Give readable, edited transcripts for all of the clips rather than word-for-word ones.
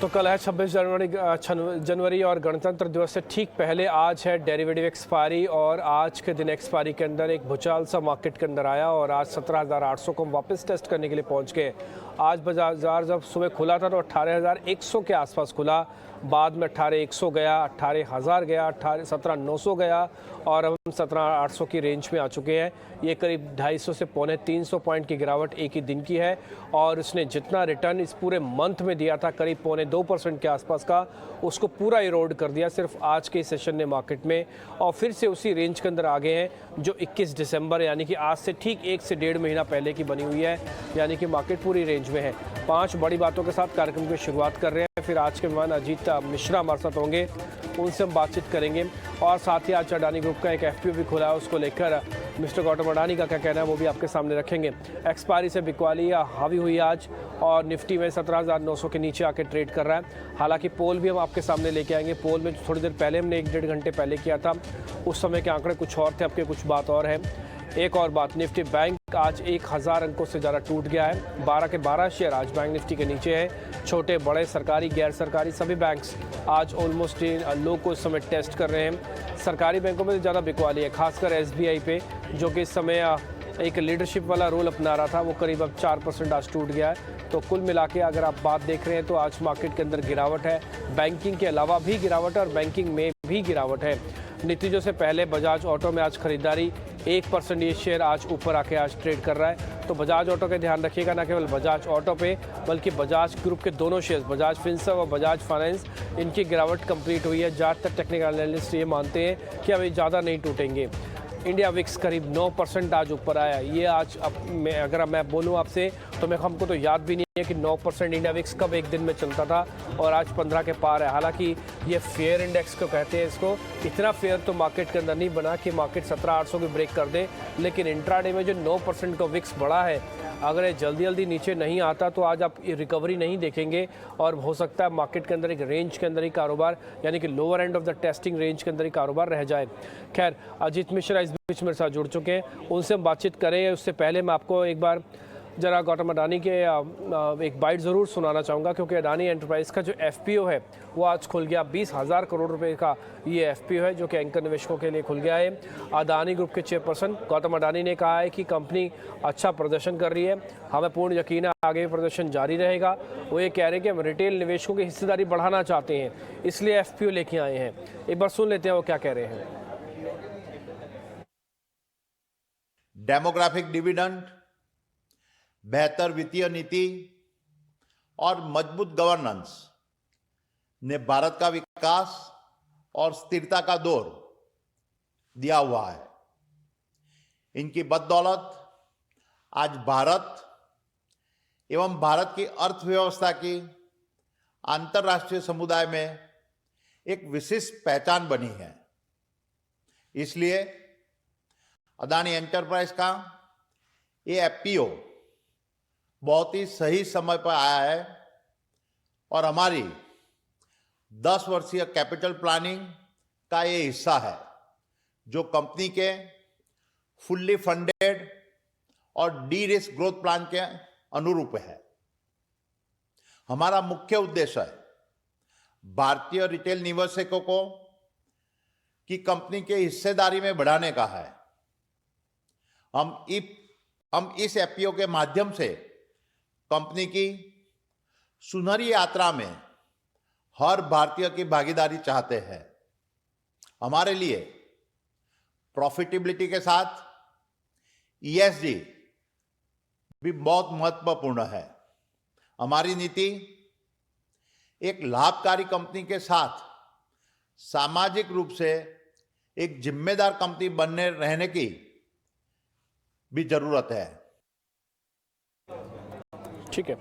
तो कल है 26 जनवरी और गणतंत्र दिवस से ठीक पहले आज है डेरिवेटिव एक्सपायरी और आज के दिन एक्सपायरी के अंदर एक भूचाल सा मार्केट के अंदर आया और आज 17,800 को हम वापस टेस्ट करने के लिए पहुंच गए। आज बाजार जब सुबह खुला था तो 18,100 के आसपास खुला, बाद में 18,100 गया, 18,000 गया, 17,900 गया और अब हम 17,800 की रेंज में आ चुके हैं। ये करीब 250 से पौने 300 पॉइंट की गिरावट एक ही दिन की है और उसने जितना रिटर्न इस पूरे मंथ में दिया था करीब पौने 2% के आसपास का, उसको पूरा इरोड कर दिया सिर्फ आज के सेशन ने मार्केट में, और फिर से उसी रेंज के अंदर आ गए हैं जो 21 दिसंबर यानी कि आज से ठीक 1 से 1.5 महीना पहले की बनी हुई है, यानी कि मार्केट पूरी रेंज में है। 5 बड़ी बातों के साथ कार्यक्रम की शुरुआत कर रहे हैं। फिर आज के मेहमान अजीत मिश्रा हमारे साथ होंगे, उनसे हम बातचीत करेंगे और साथ ही आज अडानी ग्रुप का एक एफपीओ भी खुला है, उसको लेकर मिस्टर गौतम अडानी का क्या कहना है वो भी आपके सामने रखेंगे। एक्सपायरी से बिकवाली हावी हुई आज और निफ्टी में 17,900 के नीचे आके ट्रेड कर रहा है। हालांकि पोल भी हम आपके सामने लेके आएंगे। पोल में थोड़ी देर पहले हमने 1-1.5 घंटे पहले किया था, उस समय के आंकड़े कुछ और थे, अब के कुछ बात और है। एक और बात, निफ्टी बैंक आज 1000 अंकों से ज़्यादा टूट गया है। 12 के 12 शेयर आज बैंक निफ्टी के नीचे है। छोटे बड़े सरकारी गैर सरकारी सभी बैंक्स आज ऑलमोस्ट लो को इस समय टेस्ट कर रहे हैं। सरकारी बैंकों में ज़्यादा बिकवाली है, खासकर एसबीआई पे, जो कि इस समय एक लीडरशिप वाला रोल अपना रहा था, वो करीब अब 4% आज टूट गया है। तो कुल मिला के अगर आप बात देख रहे हैं तो आज मार्केट के अंदर गिरावट है, बैंकिंग के अलावा भी गिरावट है और बैंकिंग में भी गिरावट है। नतीजों से पहले बजाज ऑटो में आज खरीदारी 1% ये शेयर आज ऊपर आके आज ट्रेड कर रहा है। तो बजाज ऑटो का ध्यान रखिएगा, ना केवल बजाज ऑटो पे बल्कि बजाज ग्रुप के दोनों शेयर्स बजाज फिनसर्व और बजाज फाइनेंस, इनकी गिरावट कंप्लीट हुई है। जहाँ तक टेक्निकल एनालिस्ट ये मानते हैं कि अभी ज़्यादा नहीं टूटेंगे। इंडिया विक्स करीब 9% आज ऊपर आया। ये आज अगर मैं बोलूँ आपसे तो हमको तो याद भी नहीं है कि 9% इंडिया विक्स कब एक दिन में चलता था और आज 15 के पार है। हालांकि ये फेयर इंडेक्स को कहते हैं, इसको इतना फेयर तो मार्केट के अंदर नहीं बना कि मार्केट 17,800 की ब्रेक कर दे, लेकिन इंट्राडे में जो 9% का विक्स बढ़ा है, अगर ये जल्दी जल्दी नीचे नहीं आता तो आज आप रिकवरी नहीं देखेंगे और हो सकता है मार्केट के अंदर एक रेंज के अंदर ही कारोबार, यानी कि lower end of the testing range के अंदर ही कारोबार रह जाए। खैर, अजीत मिश्रा इस बीच मेरे साथ जुड़ चुके हैं, उनसे हम बातचीत करें। उससे पहले मैं आपको एक बार जरा गौतम अडानी के एक बाइट ज़रूर सुनाना चाहूँगा, क्योंकि अडानी एंटरप्राइज़ का जो एफपीओ है वो आज खुल गया। 20,000 करोड़ रुपए का ये एफपीओ है जो कि एंकर निवेशकों के लिए खुल गया है। अडानी ग्रुप के चेयरपर्सन गौतम अडानी ने कहा है कि कंपनी अच्छा प्रदर्शन कर रही है, हमें पूर्ण यकीन है आगे भी प्रदर्शन जारी रहेगा। वो ये कह रहे हैं कि हम रिटेल निवेशकों की हिस्सेदारी बढ़ाना चाहते हैं, इसलिए एफपीओ लेके आए हैं। एक बार सुन लेते हैं वो क्या कह रहे हैं। डेमोग्राफिक डिविडेंड, बेहतर वित्तीय नीति और मजबूत गवर्नेंस ने भारत का विकास और स्थिरता का दौर दिया हुआ है। इनकी बदौलत आज भारत एवं भारत की अर्थव्यवस्था की अंतर्राष्ट्रीय समुदाय में एक विशिष्ट पहचान बनी है। इसलिए अडानी एंटरप्राइज का ये एफपीओ बहुत ही सही समय पर आया है और हमारी 10 वर्षीय कैपिटल प्लानिंग का ये हिस्सा है, जो कंपनी के फुल्ली फंडेड और डी रिस्क ग्रोथ प्लान के अनुरूप है। हमारा मुख्य उद्देश्य है भारतीय रिटेल निवेशकों को की कंपनी के हिस्सेदारी में बढ़ाने का है। हम इस एफपीओ के माध्यम से कंपनी की सुनहरी यात्रा में हर भारतीय की भागीदारी चाहते हैं। हमारे लिए प्रॉफिटेबिलिटी के साथ ईएसजी भी बहुत महत्वपूर्ण है। हमारी नीति एक लाभकारी कंपनी के साथ सामाजिक रूप से एक जिम्मेदार कंपनी बनने रहने की भी जरूरत है। ठीक है,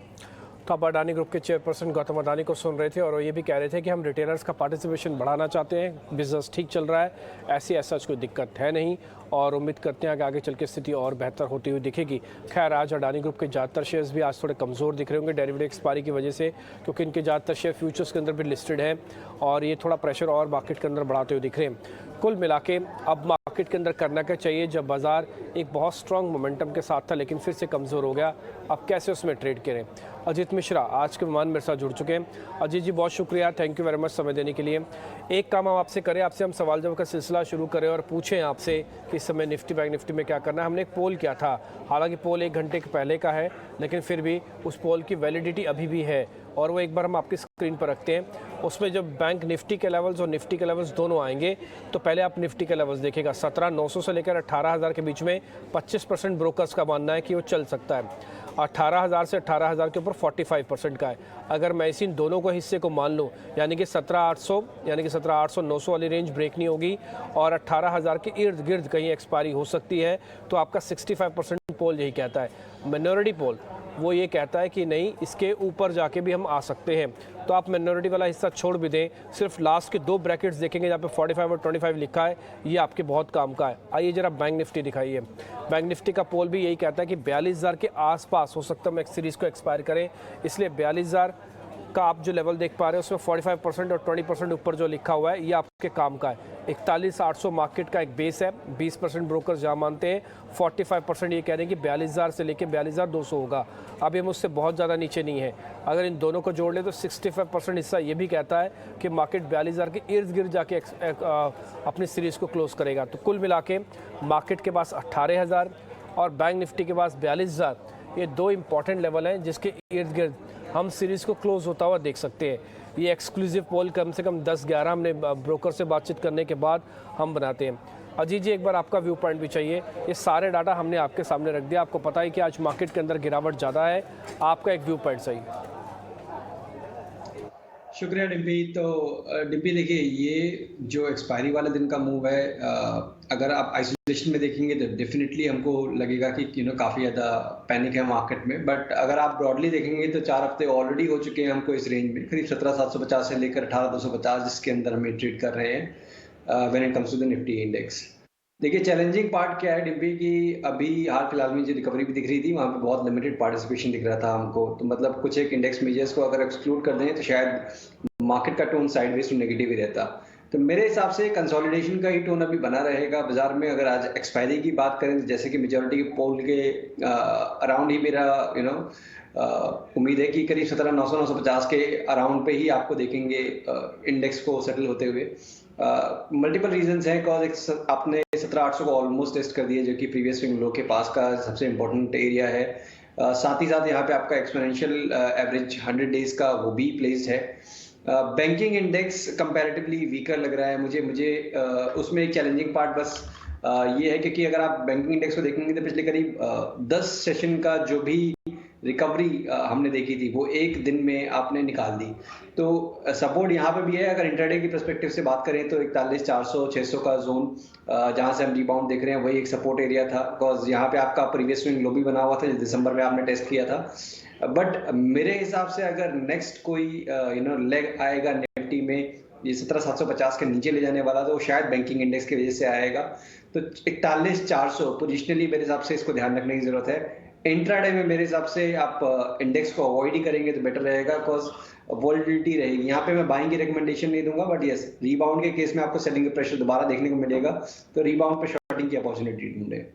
तो आप अडानी ग्रुप के चेयरपर्सन गौतम अडानी को सुन रहे थे और वो ये भी कह रहे थे कि हम रिटेलर्स का पार्टिसिपेशन बढ़ाना चाहते हैं, बिजनेस ठीक चल रहा है, ऐसी ऐसा कोई दिक्कत है नहीं और उम्मीद करते हैं कि आगे चल के स्थिति और बेहतर होती हुई दिखेगी। खैर, आज अडानी ग्रुप के ज़्यादातर शेयर्स भी आज थोड़े कमज़ोर दिख रहे होंगे डेरिवेटिव एक्सपायरी की वजह से, क्योंकि इनके ज़्यादातर शेयर फ्यूचर्स के अंदर भी लिस्टेड हैं और ये थोड़ा प्रेशर और मार्केट के अंदर बढ़ाते हुए दिख रहे हैं। कुल मिला के अब मार्केट के अंदर करना क्या चाहिए जब बाजार एक बहुत स्ट्रांग मोमेंटम के साथ था लेकिन फिर से कमज़ोर हो गया, अब कैसे उसमें ट्रेड करें। अजीत मिश्रा आज के मेहमान मेरे साथ जुड़ चुके हैं। अजीत जी बहुत शुक्रिया, थैंक यू वेरी मच समय देने के लिए। एक काम हम आपसे करें, आपसे हम सवाल जवाब का सिलसिला शुरू करें और पूछें आपसे कि इस समय निफ्टी बैंक निफ्टी में क्या करना है। हमने एक पोल किया था, हालांकि पोल 1 घंटे के पहले का है लेकिन फिर भी उस पोल की वैलिडिटी अभी भी है और वो एक बार हम आपकी स्क्रीन पर रखते हैं। उसमें जब बैंक निफ्टी के लेवल्स और निफ्टी के लेवल्स दोनों आएंगे तो पहले आप निफ्टी के लेवल्स देखिएगा। 17,900 से लेकर 18,000 के बीच में 25% ब्रोकर्स का मानना है कि वो चल सकता है। 18,000 से 18,000 के ऊपर 45% का है। अगर मैं इसी दोनों को हिस्से को मान लूँ यानी कि 17,800 यानी कि 17,800-900 वाली रेंज ब्रेक नहीं होगी और 18,000 के इर्द गिर्द कहीं एक्सपायरी हो सकती है, तो आपका 65% पोल यही कहता है। मिनॉरिटी पोल वो ये कहता है कि नहीं, इसके ऊपर जाके भी हम आ सकते हैं। तो आप मिनॉरिटी वाला हिस्सा छोड़ भी दें, सिर्फ लास्ट के 2 ब्रैकेट्स देखेंगे जहाँ पे 45 और 25 लिखा है, ये आपके बहुत काम का है। आइए जरा बैंक निफ्टी दिखाइए। बैंक निफ्टी का पोल भी यही कहता है कि 42,000 के आसपास हो सकता है हम सीरीज़ को एक्सपायर करें, इसलिए 42,000 का आप जो लेवल देख पा रहे हो उसमें 45% और 20% ऊपर जो लिखा हुआ है ये आपके काम का है। 41,800 मार्केट का एक बेस है, 20% ब्रोकर जहाँ मानते हैं, 45% ये कह रहे हैं कि 42,000 से लेकर 42,200 होगा। अभी हम उससे बहुत ज़्यादा नीचे नहीं है। अगर इन दोनों को जोड़ ले तो 65% हिस्सा ये भी कहता है कि मार्केट 42,000 के इर्द गिर्द जाके अपनी सीरीज़ को क्लोज करेगा। तो कुल मिला के मार्केट के पास 18,000 और बैंक निफ्टी के पास 42,000, ये 2 इंपॉर्टेंट लेवल हैं जिसके इर्द गिर्द हम सीरीज़ को क्लोज होता हुआ देख सकते हैं। ये एक्सक्लूसिव पोल कम से कम 10-11 हमने ब्रोकर से बातचीत करने के बाद हम बनाते हैं। अजीत जी एक बार आपका व्यू पॉइंट भी चाहिए। ये सारे डाटा हमने आपके सामने रख दिया, आपको पता है कि आज मार्केट के अंदर गिरावट ज़्यादा है, आपका एक व्यू पॉइंट सही। शुक्रिया डिम्पी। तो डिम्पी देखिए, ये जो एक्सपायरी वाले दिन का मूव है, अगर आप आइसोलेशन में देखेंगे तो डेफिनेटली हमको लगेगा कि काफ़ी ज़्यादा पैनिक है मार्केट में। बट अगर आप ब्रॉडली देखेंगे तो 4 हफ्ते ऑलरेडी हो चुके हैं हमको इस रेंज में, करीब 17,750 से लेकर 18,250 जिसके अंदर हम ट्रेड कर रहे हैं when it comes to the Nifty index. देखिए चैलेंजिंग पार्ट क्या है डिम्पी की, अभी हाल फिलहाल में जो रिकवरी भी दिख रही थी वहाँ पे बहुत लिमिटेड पार्टिसिपेशन दिख रहा था हमको। तो मतलब कुछ एक इंडेक्स मेजर्स को अगर एक्सक्लूड कर दें तो शायद मार्केट का टोन साइडवेज टू नेगेटिव ही रहता। तो मेरे हिसाब से कंसोलिडेशन का ही टोन अभी बना रहेगा बाजार में। अगर आज एक्सपायरी की बात करें तो जैसे कि मेजॉरिटी पोल के अराउंड ही मेरा उम्मीद है कि करीब 17,900-950 के अराउंड पे ही आपको देखेंगे इंडेक्स को सेटल होते हुए। मल्टीपल रीजंस हैं, कॉज आपने 17,800 को ऑलमोस्ट टेस्ट कर दिया जो कि प्रीवियस स्विंग लो के पास का सबसे इंपॉर्टेंट एरिया है। साथ ही साथ यहाँ पे आपका एक्सपोनेंशियल एवरेज 100 डेज का वो भी प्लेस्ड है। बैंकिंग इंडेक्स कंपैरेटिवली वीकर लग रहा है मुझे उसमें एक चैलेंजिंग पार्ट बस ये है क्योंकि अगर आप बैंकिंग इंडेक्स को देखेंगे तो पिछले करीब 10 सेशन का जो भी रिकवरी हमने देखी थी वो एक दिन में आपने निकाल दी। तो सपोर्ट यहाँ पे भी है। अगर इंट्राडे की पर्सपेक्टिव से बात करें तो 41,400-600 का जोन जहाँ से हम रिबाउंड देख रहे हैं वही एक सपोर्ट एरिया था, बिकॉज यहाँ पे आपका प्रीवियस स्विंग लो भी बना हुआ था जो दिसंबर में आपने टेस्ट किया था। बट मेरे हिसाब से अगर नेक्स्ट कोई लेग आएगा निफ्टी में ये 17,750 के नीचे ले जाने वाला तो शायद बैंकिंग इंडेक्स की वजह से आएगा। तो 41,400 पोजिशनली मेरे हिसाब से इसको ध्यान रखने की जरूरत है। इंट्राडे में मेरे हिसाब से आप इंडेक्स को अवॉइड ही करेंगे तो बेटर रहेगा, बिकॉज वोलेटिलिटी रहेगी। यहाँ पे मैं बाइंग की रिकमेंडेशन नहीं दूंगा, बट यस रीबाउंड के केस में आपको सेलिंग का प्रेशर दोबारा देखने को मिलेगा, तो रीबाउंड पे शॉर्टिंग की अपॉर्चुनिटी ढूंढे।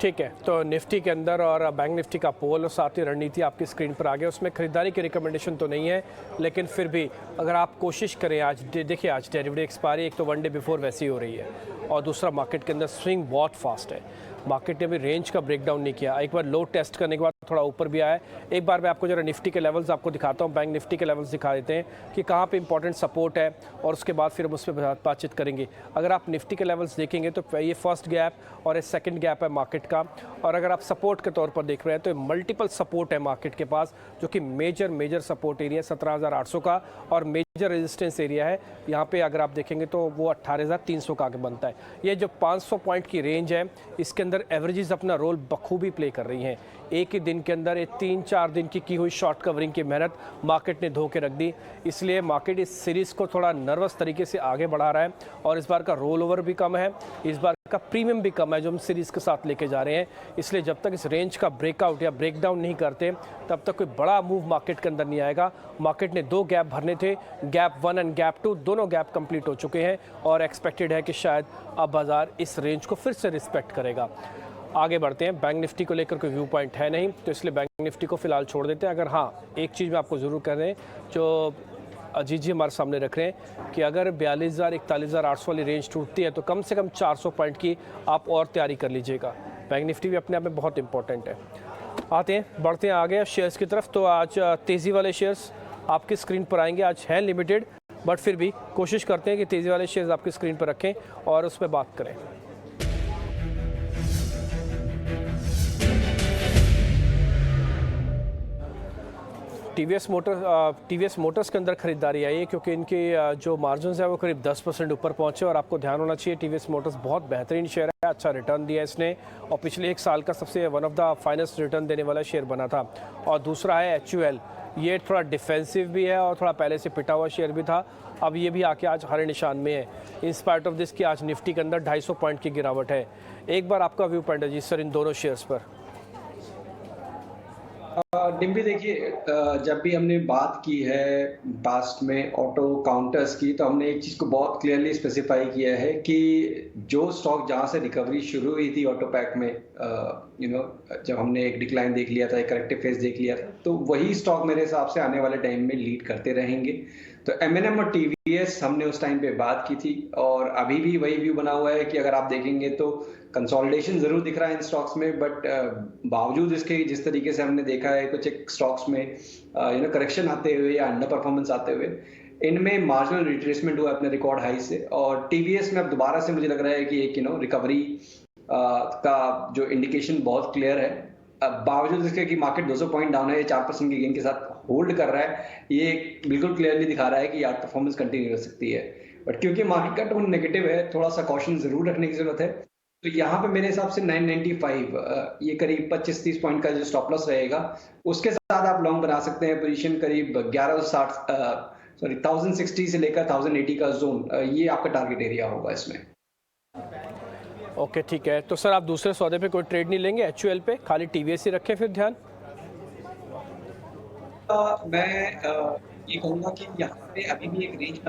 ठीक है, तो निफ्टी के अंदर और बैंक निफ्टी का पोल और साथ ही रणनीति आपकी स्क्रीन पर आ गया। उसमें खरीदारी की रिकमेंडेशन तो नहीं है, लेकिन फिर भी अगर आप कोशिश करें, आज देखिए आज डेरिवेटिव एक्सपायरी एक तो 1 डे बिफोर वैसी हो रही है और दूसरा मार्केट के अंदर स्विंग बहुत फास्ट है। मार्केट ने अभी रेंज का ब्रेकडाउन नहीं किया, एक बार लो टेस्ट करने के बाद थोड़ा ऊपर भी आया है। एक बार मैं आपको जरा निफ्टी के लेवल्स आपको दिखाता हूँ, बैंक निफ्टी के लेवल्स दिखा देते हैं कि कहाँ पे इंपॉर्टेंट सपोर्ट है और उसके बाद फिर हम उस पर बातचीत करेंगे। अगर आप निफ्टी के लेवल्स देखेंगे तो ये फर्स्ट गैप और ये सेकंड गैप है मार्केट का, और अगर आप सपोर्ट के तौर पर देख रहे हैं तो मल्टीपल सपोर्ट है मार्केट के पास, जो कि मेजर सपोर्ट एरिया 17,800 का और मेजर रेजिस्टेंस एरिया है यहाँ पे अगर आप देखेंगे तो वो 18,300 का आगे बनता है। ये जो 500 पॉइंट की रेंज है इसके अंदर एवरेजेस अपना रोल बखूबी प्ले कर रही हैं। एक ही दिन के अंदर ये 3-4 दिन की हुई शॉर्ट कवरिंग की मेहनत मार्केट ने धो के रख दी, इसलिए मार्केट इस सीरीज़ को थोड़ा नर्वस तरीके से आगे बढ़ा रहा है और इस बार का रोल ओवर भी कम है, इस बार का प्रीमियम भी कम है जो हम सीरीज़ के साथ लेके जा रहे हैं, इसलिए जब तक इस रेंज का ब्रेकआउट या ब्रेकडाउन नहीं करते तब तक कोई बड़ा मूव मार्केट के अंदर नहीं आएगा। मार्केट ने 2 गैप भरने थे, गैप 1 एंड गैप 2 दोनों गैप कंप्लीट हो चुके हैं और एक्सपेक्टेड है कि शायद अब बाजार इस रेंज को फिर से रिस्पेक्ट करेगा। आगे बढ़ते हैं। बैंक निफ्टी को लेकर कोई व्यू पॉइंट है नहीं, तो इसलिए बैंक निफ्टी को फिलहाल छोड़ देते हैं। अगर हाँ, एक चीज़ मैं आपको ज़रूर कह रहे हैं जो अजीत जी हमारे सामने रख रहे हैं कि अगर 42,000 41,800 वाली रेंज टूटती है तो कम से कम 400 पॉइंट की आप और तैयारी कर लीजिएगा। बैंक निफ्टी भी अपने आप में बहुत इंपॉर्टेंट है। आते हैं, बढ़ते हैं आगे शेयर्स की तरफ। तो आज तेज़ी वाले शेयर्स आपकी स्क्रीन पर आएंगे। आज हैं लिमिटेड, बट फिर भी कोशिश करते हैं कि तेज़ी वाले शेयर्स आपकी स्क्रीन पर रखें और उस पर बात करें। टीवीएस मोटर्स के अंदर खरीदारी आई है क्योंकि इनके जो मार्जिन है वो करीब 10% ऊपर पहुंचे और आपको ध्यान होना चाहिए टीवीएस मोटर्स बहुत बेहतरीन शेयर है, अच्छा रिटर्न दिया इसने और पिछले 1 साल का सबसे one of the finest return देने वाला शेयर बना था। और दूसरा है HUL, ये थोड़ा डिफेंसिव भी है और थोड़ा पहले से पिटा हुआ शेयर भी था, अब ये भी आके आज हरे निशान में है। इन स्पाइट ऑफ दिस कि आज निफ्टी के अंदर 250 पॉइंट की गिरावट है। एक बार आपका व्यू पॉइंट है जी सर इन दोनों शेयर्स पर। डिम्पी देखिए, जब भी हमने बात की है पास्ट में ऑटो काउंटर्स की तो हमने एक चीज़ को बहुत क्लियरली स्पेसिफाई किया है कि जो स्टॉक जहाँ से रिकवरी शुरू हुई थी ऑटो पैक में, जब हमने एक डिक्लाइन देख लिया था, एक करेक्टिव फेज देख लिया था, तो वही स्टॉक मेरे हिसाब से आने वाले टाइम में लीड करते रहेंगे। तो M&M और TVS हमने उस टाइम पे बात की थी और अभी भी वही व्यू बना हुआ है कि अगर आप देखेंगे तो कंसोलिडेशन जरूर दिख रहा है इन स्टॉक्स में, बट बावजूद इसके जिस तरीके से हमने देखा है कुछ एक स्टॉक्स में करेक्शन आते हुए या अंडर परफॉर्मेंस आते हुए, इनमें मार्जिनल रिट्रेसमेंट हुआ अपने रिकॉर्ड हाई से। और TVS में अब दोबारा से मुझे लग रहा है कि एक रिकवरी का जो इंडिकेशन बहुत क्लियर है। बावजूद इसके कि मार्केट 200 पॉइंट डाउन है, 4% की गेन के साथ होल्ड कर रहा है, ये बिल्कुल क्लियरली दिखा रहा है कि आउट परफॉर्मेंस कंटिन्यू कर सकती है। बट क्योंकि मार्केट का टोन नेगेटिव है, थोड़ा सा कॉशन जरूर रखने की जरूरत है। तो यहाँ पे मेरे हिसाब से 995 ये करीब 25-30 पॉइंट का जो स्टॉप लॉस रहेगा, उसके साथ आप लॉन्ग बना सकते हैं पोजीशन। करीब 1060 से लेकर 1080 का जोन, ये आपका टारगेट एरिया होगा इसमें। ओके ठीक है, तो सर आप दूसरे सौदे पे कोई ट्रेड नहीं लेंगे HUL पे, खाली TVS ही रखें फिर ध्यान? मैं ये कहूँगा कि यहाँ पे अभी भी एक रेंज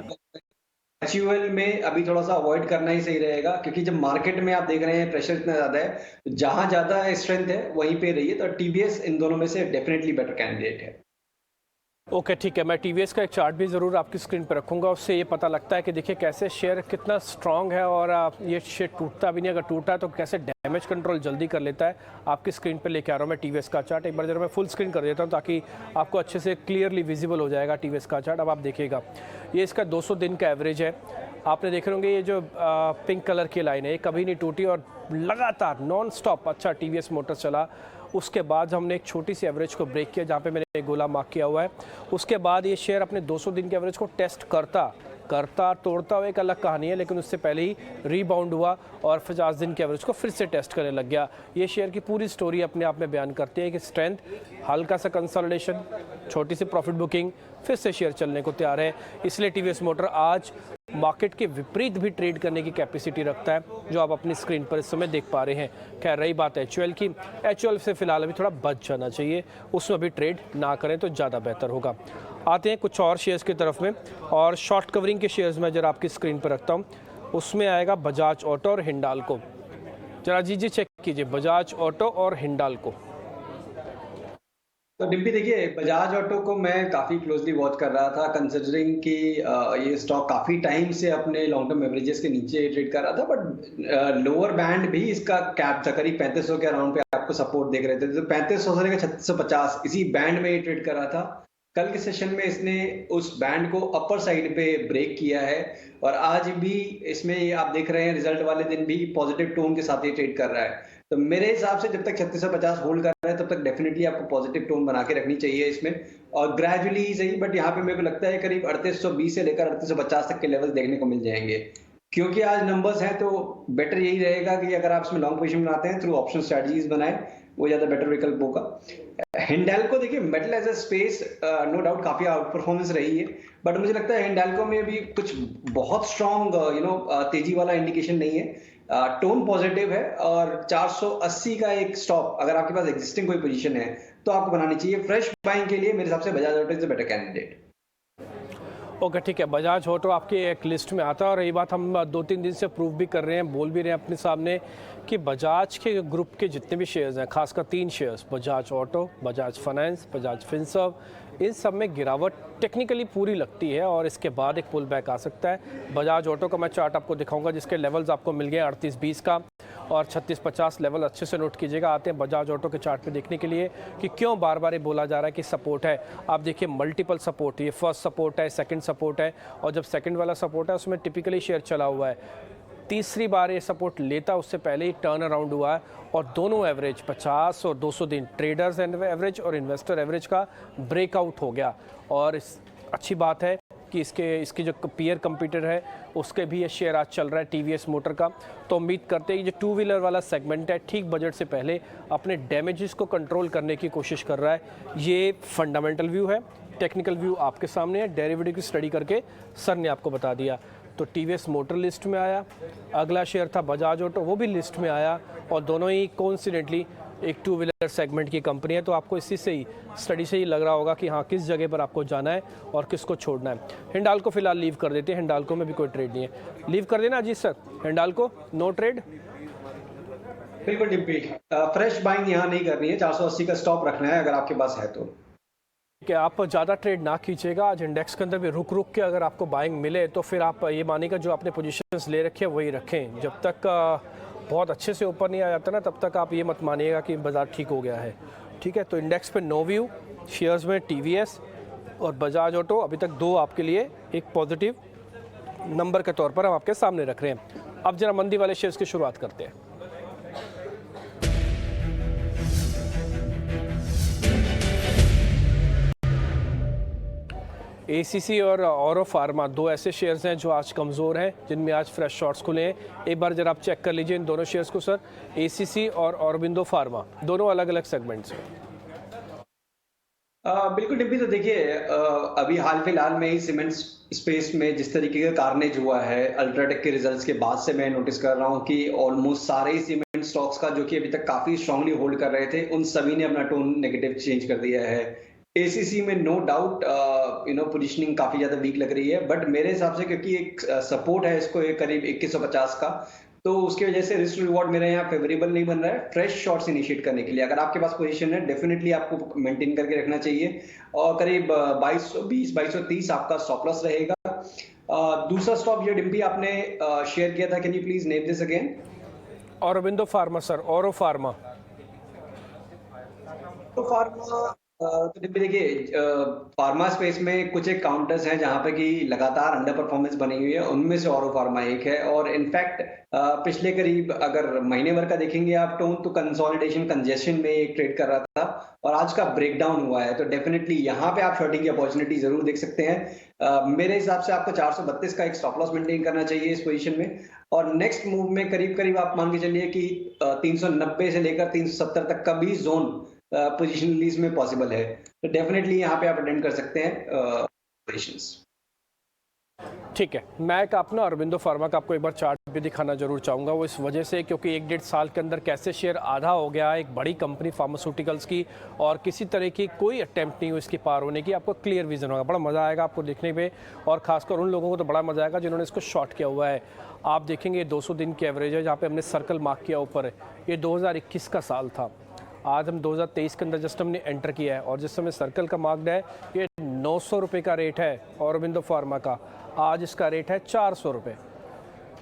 HUL में अभी थोड़ा सा अवॉइड करना ही सही रहेगा, क्योंकि जब मार्केट में आप देख रहे हैं प्रेशर इतना ज्यादा है, तो जहां ज्यादा स्ट्रेंथ है वहीं पे रहिए। तो TVS इन दोनों में से डेफिनेटली बेटर कैंडिडेट है। ओके ठीक है, मैं TVS का एक चार्ट भी ज़रूर आपकी स्क्रीन पर रखूंगा, उससे ये पता लगता है कि देखिए कैसे शेयर कितना स्ट्रांग है और ये शेयर टूटता भी नहीं, अगर टूटा है तो कैसे डैमेज कंट्रोल जल्दी कर लेता है। आपकी स्क्रीन पर लेके आ रहा हूँ मैं TVS का चार्ट, एक बार जरा मैं फुल स्क्रीन कर देता हूँ ताकि आपको अच्छे से क्लियरली विजिबल हो जाएगा TVS का चार्ट। अब आप देखिएगा, ये इसका 200 दिन का एवरेज है। आपने देखे होंगे ये जो पिंक कलर की लाइन है ये कभी नहीं टूटी और लगातार नॉन स्टॉप अच्छा TVS मोटर्स चला। उसके बाद हमने एक छोटी सी एवरेज को ब्रेक किया जहाँ पे मैंने गोला मार्क किया हुआ है। उसके बाद ये शेयर अपने 200 दिन के एवरेज को टेस्ट करता तोड़ता हुआ एक अलग कहानी है, लेकिन उससे पहले ही रीबाउंड हुआ और 50 दिन के एवरेज को फिर से टेस्ट करने लग गया। ये शेयर की पूरी स्टोरी अपने आप में बयान करती है कि स्ट्रेंथ, हल्का सा कंसोलिडेशन, छोटी सी प्रॉफिट बुकिंग, फिर से शेयर चलने को तैयार है। इसलिए TVS मोटर आज मार्केट के विपरीत भी ट्रेड करने की कैपेसिटी रखता है, जो आप अपनी स्क्रीन पर इस समय देख पा रहे हैं। खैर रही बात HUL की, HUL से फिलहाल अभी थोड़ा बच जाना चाहिए, उसमें अभी ट्रेड ना करें तो ज़्यादा बेहतर होगा। आते हैं कुछ और शेयर्स की तरफ में, और शॉर्ट कवरिंग के शेयर्स में जरा आपकी स्क्रीन पर रखता हूँ। उसमें आएगा बजाज ऑटो और हिंडाल्को। जरा जी चेक कीजिए बजाज ऑटो और हिंडाल्को। तो डिम्पी देखिए, बजाज ऑटो को मैं काफी क्लोजली वॉच कर रहा था, कंसिडरिंग कि ये स्टॉक काफी टाइम से अपने लॉन्ग टर्म एवरेजेस के नीचे ट्रेड कर रहा था, बट लोअर बैंड भी इसका कैप था, करीब 3500 के अराउंड पे आपको सपोर्ट देख रहे थे। तो 3500 से लेकर 3650 इसी बैंड में ये ट्रेड कर रहा था। कल के सेशन में इसने उस बैंड को अपर साइड पे ब्रेक किया है और आज भी इसमें आप देख रहे हैं रिजल्ट वाले दिन भी पॉजिटिव टोन के साथ ये ट्रेड कर रहा है। तो मेरे हिसाब से जब तक 3650 होल्ड कर रहा है तब तक डेफिनेटली आपको पॉजिटिव टोन बना के रखनी चाहिए इसमें, और ग्रेजुअली ही सही, बट यहाँ पे मेरे को लगता है करीब 3820 से लेकर 3850 तक के लेवल देखने को मिल जाएंगे। क्योंकि आज नंबर्स हैं तो बेटर यही रहेगा कि अगर आप इसमें लॉन्ग पोजीशन बनाते हैं थ्रू ऑप्शन स्ट्रेटजीज बनाएं, वो ज्यादा बेटर विकल्प होगा। हिंडाल्को देखिए, metal as a space no doubt काफी आउट परफॉर्मेंस रही है, बट मुझे लगता है हिंडाल्को में भी कुछ बहुत स्ट्रॉन्ग तेजी वाला इंडिकेशन नहीं है। टोन पॉजिटिव है और 480 का एक स्टॉप अगर आपके पास एग्जिस्टिंग कोई पोजीशन है तो आपको बनानी चाहिए। फ्रेश बाइंग के लिए मेरे हिसाब से Bajaj auto is a better candidate. Okay ठीक है, बजाज ऑटो आपकी एक लिस्ट में आता है और ये बात हम 2-3 दिन से प्रूव भी कर रहे हैं, बोल भी रहे हैं अपने सामने कि बजाज के ग्रुप के जितने भी शेयर्स हैं, खासकर 3 shares Bajaj Auto, Bajaj Finance, Bajaj Finserv, इन सब में गिरावट टेक्निकली पूरी लगती है और इसके बाद एक पुल बैक आ सकता है। बजाज ऑटो का मैं चार्ट आपको दिखाऊंगा जिसके लेवल्स आपको मिल गए 38-20 का और 36-50 लेवल अच्छे से नोट कीजिएगा। आते हैं बजाज ऑटो के चार्ट पे देखने के लिए कि क्यों बार बार ये बोला जा रहा है कि सपोर्ट है। आप देखिए मल्टीपल सपोर्ट, ये फर्स्ट सपोर्ट है, सेकंड सपोर्ट है और जब सेकंड वाला सपोर्ट है उसमें टिपिकली शेयर चला हुआ है। तीसरी बार ये सपोर्ट लेता उससे पहले ही टर्न अराउंड हुआ है और दोनों एवरेज 50 और 200 दिन ट्रेडर्स एवरेज और इन्वेस्टर एवरेज का ब्रेकआउट हो गया। और अच्छी बात है कि इसके जो पीयर कंपीटर है उसके भी ये शेयर आज चल रहा है टीवीएस मोटर का। तो उम्मीद करते हैं कि जो टू व्हीलर वाला सेगमेंट है ठीक बजट से पहले अपने डैमेजेस को कंट्रोल करने की कोशिश कर रहा है। ये फंडामेंटल व्यू है, टेक्निकल व्यू आपके सामने है, डेरिवेटिव की स्टडी करके सर ने आपको बता दिया। तो टीवीएस मोटर लिस्ट में आया, अगला शेयर था बजाज ऑटो, वो भी लिस्ट में आया और दोनों ही कोइंसिडेंटली एक टू व्हीलर सेगमेंट की कंपनी है। तो आपको इसी से ही स्टडी से ही लग रहा होगा कि हाँ किस जगह पर आपको जाना है और किसको छोड़ना है। हिंडाल्को फिलहाल लीव कर देते हैं, हिंडाल्को में भी कोई ट्रेड नहीं है। लीव कर देना Ajit sir, Hindalco no trade. बिल्कुल डिम्पी, फ्रेश बाइंग यहाँ नहीं करनी है, 480 का स्टॉप रखना है अगर आपके पास है तो। कि आप ज़्यादा ट्रेड ना कीजिएगा। आज इंडेक्स के अंदर भी रुक रुक के अगर आपको बाइंग मिले तो फिर आप ये मानिएगा जो आपने पोजीशंस ले रखे हैं वही रखें। जब तक बहुत अच्छे से ऊपर नहीं आ जाता ना तब तक आप ये मत मानिएगा कि बाज़ार ठीक हो गया है। ठीक है, तो इंडेक्स पे नो व्यू, शेयर्स में टीवीएस और बजाज ऑटो अभी तक 2 आपके लिए एक पॉजिटिव नंबर के तौर पर हम आपके सामने रख रहे हैं। अब जरा मंदी वाले शेयर्स की शुरुआत करते हैं। एसीसी और औरो फार्मा 2 ऐसे शेयर्स हैं जो आज कमज़ोर हैं, जिनमें आज फ्रेश शॉर्ट्स खुले हैं। एक बार जरा आप चेक कर लीजिए इन दोनों शेयर्स को सर, एसीसी और औरबिंदो फार्मा, दोनों अलग अलग सेगमेंट्स हैं। बिल्कुल डिम्पी, तो देखिए अभी हाल फिलहाल में ही सीमेंट स्पेस में जिस तरीके का कार्नेज हुआ है अल्ट्राटेक के रिजल्ट्स के बाद से मैं नोटिस कर रहा हूँ कि ऑलमोस्ट सारे ही सीमेंट स्टॉक्स का जो कि अभी तक काफी स्ट्रांगली होल्ड कर रहे थे उन सभी ने अपना टोन नेगेटिव चेंज कर दिया है। एसीसी में नो डाउट पोजीशनिंग काफी ज्यादा वीक लग रही है, बट मेरे हिसाब से क्योंकि एक सपोर्ट है इसको एक करीब 2150 का, तो उसकी वजह से रिस्क रिवॉर्ड मेरे यहाँ फेवरेबल नहीं बन रहा है फ्रेश शॉर्ट्स इनिशिएट करने के लिए। अगर आपके पास पोजीशन है डेफिनेटली आपको मेंटेन करके रखना चाहिए और करीब 2220 2230 आपका स्टॉप लॉस रहेगा। दूसरा स्टॉप ये डिम्पी आपने शेयर किया था, can you please name this again? Aurobindo pharma sir, औरो फार्मा। तो फार्मा तो देखिए फार्मा स्पेस में कुछ एक काउंटर्स हैं जहां पे कि लगातार अंडर परफॉर्मेंस बनी हुई है, उनमें से औरो फार्मा एक है। और इनफैक्ट पिछले करीब अगर महीने भर का देखेंगे आप टोन तो कंसोलिडेशन कंजेशन में एक ट्रेड कर रहा था और आज का ब्रेकडाउन हुआ है, तो डेफिनेटली यहाँ पे आप शॉर्टिंग की अपॉर्चुनिटी जरूर देख सकते हैं। मेरे हिसाब से आपको 432 का एक स्टॉप लॉस मेंटेन करना चाहिए इस पोजीशन में और नेक्स्ट मूव में करीब करीब आप मान के चलिए कि 390 से लेकर 370 तक का भी जोन पोजीशन रिलीज में पॉसिबल है, तो डेफिनेटली यहाँ पे आप अटेंड कर सकते हैं पोजीशंस। ठीक है, मैं एक अपना अरविंदो फार्मा का आपको एक बार चार्ट भी दिखाना जरूर चाहूँगा, वो इस वजह से क्योंकि 1-1.5 साल के अंदर कैसे शेयर आधा हो गया एक बड़ी कंपनी फार्मास्यूटिकल्स की और किसी तरह की कोई अटेम्प्ट नहीं हुई इसकी पार होने की। आपको क्लियर विजन होगा, बड़ा मज़ा आएगा आपको देखने पे और खासकर उन लोगों को तो बड़ा मज़ा आएगा जिन्होंने इसको शॉर्ट किया हुआ है। आप देखेंगे 200 दिन की एवरेज है जहाँ पर हमने सर्कल मार्क किया ऊपर है, ये 2021 का साल था। आज हम 2023 के अंदर जस्ट हमने एंटर किया है और जिस समय सर्कल का मार्क्ड है ये 900 रुपये का रेट है औरबिंदो फार्मा का, आज इसका रेट है 400 रुपये,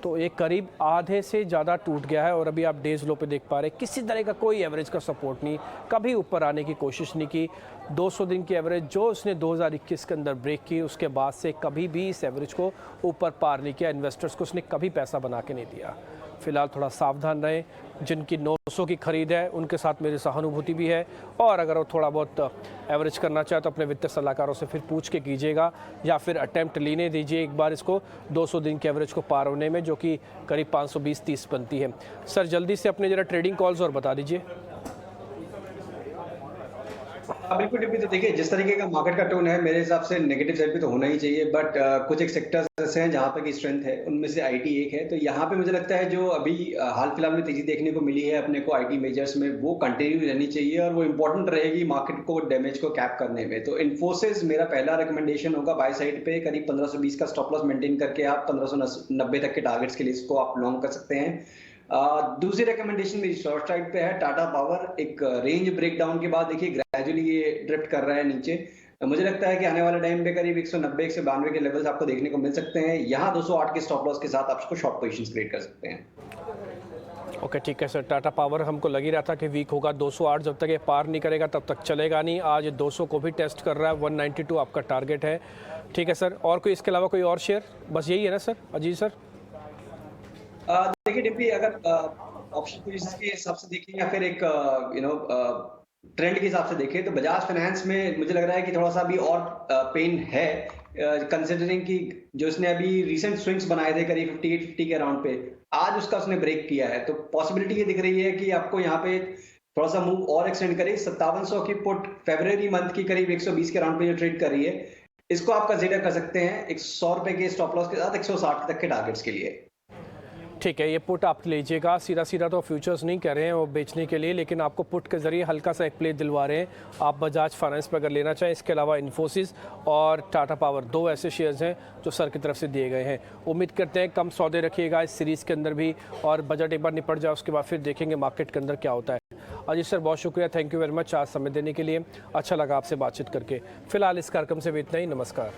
तो ये करीब आधे से ज़्यादा टूट गया है। और अभी आप डेज लो पे देख पा रहे हैं किसी तरह का कोई एवरेज का सपोर्ट नहीं, कभी ऊपर आने की कोशिश नहीं की। 200 दिन की एवरेज जो उसने 2021 के अंदर ब्रेक की उसके बाद से कभी भी इस एवरेज को ऊपर पार नहीं किया, इन्वेस्टर्स को उसने कभी पैसा बना के नहीं दिया। फिलहाल थोड़ा सावधान रहें, जिनकी 900 की खरीद है उनके साथ मेरी सहानुभूति भी है और अगर वो थोड़ा बहुत एवरेज करना चाहे तो अपने वित्तीय सलाहकारों से फिर पूछ के कीजिएगा या फिर अटेम्प्ट लेने दीजिए एक बार इसको 200 दिन के एवरेज को पार होने में, जो कि करीब 520-30 बनती है। सर जल्दी से अपने जरा ट्रेडिंग कॉल्स और बता दीजिए। बिल्कुल डिप्टी, तो देखिए जिस तरीके का मार्केट का टोन है मेरे हिसाब से नेगेटिव साइड पे तो होना ही चाहिए, बट कुछ एक सेक्टर्स ऐसे हैं जहां पर की स्ट्रेंथ है, उनमें से आईटी एक है। तो यहाँ पे मुझे लगता है जो अभी हाल फिलहाल में तेजी देखने को मिली है अपने को आईटी मेजर्स में, वो कंटिन्यू रहनी चाहिए और वो इंपॉर्टेंट रहेगी मार्केट को डैमेज को कैप करने में। तो इन्फोसिस मेरा पहला रिकमेंडेशन होगा बाय साइड पे, करीब 1520 का स्टॉप लॉस मेंटेन करके आप 1590 तक के टारगेट्स के लिए इसको आप लॉन्ग कर सकते हैं। दूसरी रिकमेंडेशन मेरी शॉर्ट साइड पे है टाटा पावर। एक रेंज ब्रेकडाउन के बाद देखिए ग्रेजुअली ये ड्रिफ्ट कर रहा है नीचे। मुझे लगता है कि आने वाले टाइम पे करीब 190 192 के लेवल्स आपको देखने को मिल सकते हैं। यहाँ 208 के स्टॉप लॉस के साथ आप इसको शॉर्ट पोजीशंस क्रिएट कर सकते हैं। ओके ठीक है सर। टाटा पावर हमको लग ही रहा था कि वीक होगा, 208 जब तक ये पार नहीं करेगा तब तक चलेगा नहीं। आज 200 को भी टेस्ट कर रहा है, 192 आपका टारगेट है। ठीक है सर, और कोई इसके अलावा कोई और शेयर? बस यही है ना सर? अजीत सर देखिए डिम्पी, अगर ऑप्शन पोजीशंस के हिसाब से देखें या फिर एक ट्रेंड के हिसाब से देखें तो बजाज फाइनेंस में मुझे लग रहा है कि थोड़ा सा अभी और पेन है, कंसिडरिंग कि जो इसने अभी रिसेंट स्विंग्स बनाए थे करीब 58-50 के अराउंड पे, आज उसका उसने ब्रेक किया है। तो पॉसिबिलिटी ये दिख रही है कि आपको यहाँ पे थोड़ा सा मूव और एक्सटेंड करे। 5700 की पुट फरवरी मंथ की करीब 120 के अराउंड पे जो ट्रेड कर रही है, इसको आप कंसिडर कर सकते हैं 100 रुपए के स्टॉप लॉस के साथ 160 तक के टारगेट्स के लिए। ठीक है, ये पुट आप लीजिएगा। सीधा सीधा तो फ्यूचर्स नहीं कह रहे हैं वो बेचने के लिए, लेकिन आपको पुट के जरिए हल्का सा एक प्ले दिलवा रहे हैं आप बजाज फाइनेंस पर अगर लेना चाहें। इसके अलावा इन्फोसिस और टाटा पावर, दो ऐसे शेयर्स हैं जो सर की तरफ से दिए गए हैं। उम्मीद करते हैं कम सौदे रखिएगा इस सीरीज़ के अंदर भी, और बजट एक बार निपट जाए उसके बाद फिर देखेंगे मार्केट के अंदर क्या होता है। अजीत सर बहुत शुक्रिया, थैंक यू वेरी मच आज समय देने के लिए। अच्छा लगा आपसे बातचीत करके। फिलहाल इस कार्यक्रम से भी इतना ही, नमस्कार।